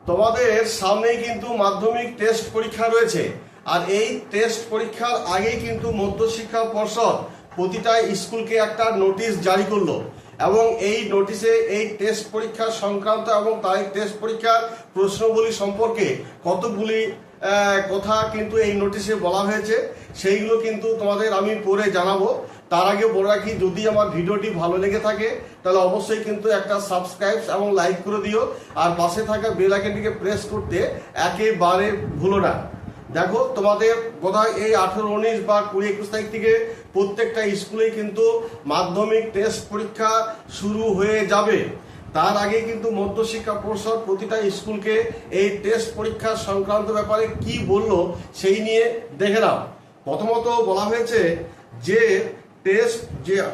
তোমাদের সামনেই কিন্তু মাধ্যমিক টেস্ট পরীক্ষা রয়েছে। আর এই টেস্ট পরীক্ষার আগেই কিন্তু মধ্যশিক্ষা পর্ষদ প্রতিটা স্কুলকে একটা নোটিশ জারি করলো এবং এই নোটিশে এই টেস্ট পরীক্ষা সংক্রান্ত এবং তাই টেস্ট পরীক্ষার প্রশ্নগুলি সম্পর্কে কতগুলি কথা কিন্তু এই নোটিশে বলা হয়েছে, সেইগুলো কিন্তু তোমাদের আমি পড়ে জানাবো। তার আগে বলে রাখি, যদি আমার ভিডিওটি ভালো লেগে থাকে তাহলে অবশ্যই কিন্তু একটা সাবস্ক্রাইব এবং লাইক করে দিও, আর পাশে থাকা বেল আইকনটিকে প্রেস করতে একেবারে ভুলো না। দেখো, তোমাদের বোধহয় এই 18, 19 বা 20, 21 তারিখ থেকে প্রত্যেকটা স্কুলেই কিন্তু মাধ্যমিক টেস্ট পরীক্ষা শুরু হয়ে যাবে। তার আগে কিন্তু মধ্যশিক্ষা পর্ষদ প্রতিটা স্কুলকে এই টেস্ট পরীক্ষা সংক্রান্ত ব্যাপারে কি বললো সেই নিয়ে দেখে নাও। প্রথমত বলা হয়েছে যে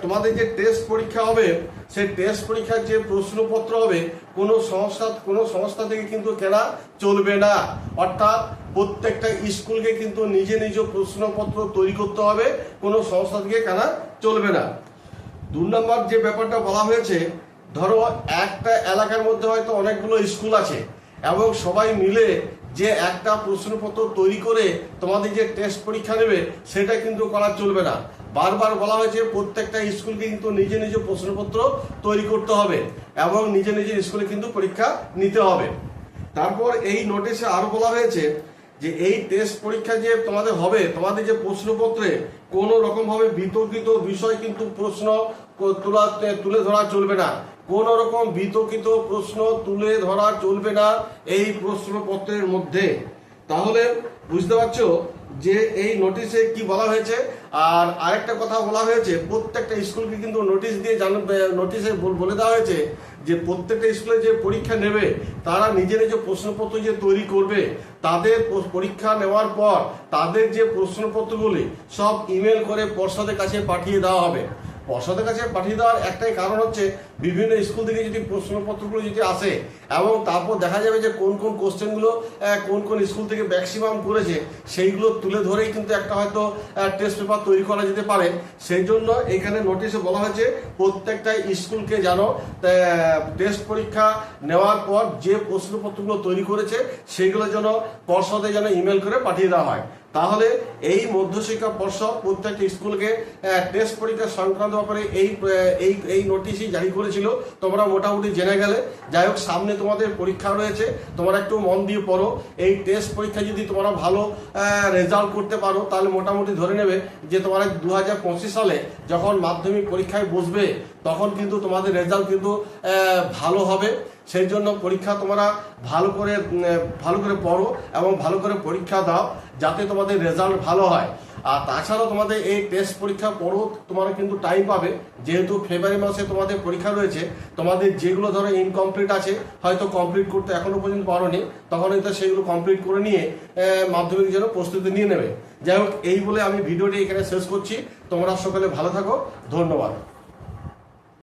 তোমাদের যে টেস্ট পরীক্ষা হবে, সেই টেস্ট পরীক্ষার যে প্রশ্নপত্র হবে কোনো সংস্থা থেকে কিন্তু কেনা চলবে না। অর্থাৎ প্রত্যেকটা স্কুলকে কিন্তু নিজে প্রশ্নপত্র তৈরি করতে হবে, কোনো সংস্থা থেকে কেনা চলবে না। 2 নম্বর যে ব্যাপারটা বলা হয়েছে, ধরো একটা এলাকার মধ্যে হয়তো অনেকগুলো স্কুল আছে এবং সবাই মিলে যে একটা প্রশ্নপত্র তৈরি করে তোমাদের যে টেস্ট পরীক্ষা নেবে সেটা কিন্তু করা চলবে না। বারবার বলা হয়েছে প্রত্যেকটা স্কুলকে কিন্তু নিজে প্রশ্নপত্র তৈরি করতে হবে এবং নিজে স্কুলে কিন্তু পরীক্ষা নিতে হবে। তারপর এই নোটিশে আরো বলা হয়েছে যে এই টেস্ট পরীক্ষা যে তোমাদের হবে, তোমাদের যে প্রশ্নপত্রে কোনো রকম ভাবে বিতর্কিত বিষয় কিন্তু প্রশ্ন তুলে ধরা চলবে না। কোন রকম বিতর্কিত প্রশ্ন তুলে ধরা চলবে না এই প্রশ্নপত্রের মধ্যে। তাহলে বুঝতে পারছো যে এই নোটিশে কি বলা হয়েছে। আর আরেকটা কথা বলা হয়েছে, প্রত্যেকটা স্কুলকে কিন্তু নোটিশে বলে দেওয়া হয়েছে যে প্রত্যেকটা স্কুলে যে পরীক্ষা নেবে তারা নিজে প্রশ্নপত্র যে তৈরি করবে, তাদের পরীক্ষা নেওয়ার পর তাদের যে প্রশ্নপত্রগুলি সব ইমেল করে পর্ষদের কাছে পাঠিয়ে দেওয়া হবে। পর্ষদের কাছে পাঠিয়ে দেওয়ার একটাই কারণ হচ্ছে, বিভিন্ন স্কুল থেকে যদি প্রশ্নপত্রগুলো যদি আসে এবং তারপর দেখা যাবে যে কোন কোশ্চেনগুলো কোন স্কুল থেকে ম্যাক্সিমাম করেছে, সেইগুলো তুলে ধরেই কিন্তু একটা হয়তো টেস্ট পেপার তৈরি করা যেতে পারে। সেই জন্য এখানে নোটিশে বলা হয়েছে প্রত্যেকটা স্কুলকে যেন টেস্ট পরীক্ষা নেওয়ার পর যে প্রশ্নপত্রগুলো তৈরি করেছে সেইগুলো যেন পর্ষদে যেন ইমেল করে পাঠিয়ে দেওয়া হয়। তাহলে এই মধ্যশিক্ষা পর্ষদ প্রত্যেকটা স্কুলকে টেস্ট পরীক্ষা সংক্রান্ত ব্যাপারে এই নোটিশই জারি করেছিল। তোমরা মোটামুটি জেনে গেলে। যাই হোক, সামনে তোমাদের পরীক্ষা রয়েছে, তোমরা একটু মন দিয়ে পড়ো। এই টেস্ট পরীক্ষা যদি তোমরা ভালো রেজাল্ট করতে পারো তাহলে মোটামুটি ধরে নেবে যে তোমরা 2025 সালে যখন মাধ্যমিক পরীক্ষায় বসবে তখন কিন্তু তোমাদের রেজাল্ট কিন্তু ভালো হবে। সেই জন্য পরীক্ষা তোমরা ভালো করে পড়ো এবং ভালো করে পরীক্ষা দাও, যাতে তোমাদের রেজাল্ট ভালো হয়। আর তাছাড়াও তোমাদের এই টেস্ট পরীক্ষা পড়ো তোমরা কিন্তু টাইম পাবে, যেহেতু ফেব্রুয়ারি মাসে তোমাদের পরীক্ষা রয়েছে। তোমাদের যেগুলো ধরো ইনকমপ্লিট আছে, হয়তো কমপ্লিট করতে এখনো পর্যন্ত পারোনি, তখন হয়তো সেগুলো কমপ্লিট করে নিয়ে মাধ্যমিকের জন্য প্রস্তুতি নিয়ে নেবে। যাই হোক, এই বলে আমি ভিডিওটি এখানে শেষ করছি। তোমরা সকলে ভালো থাকো, ধন্যবাদ।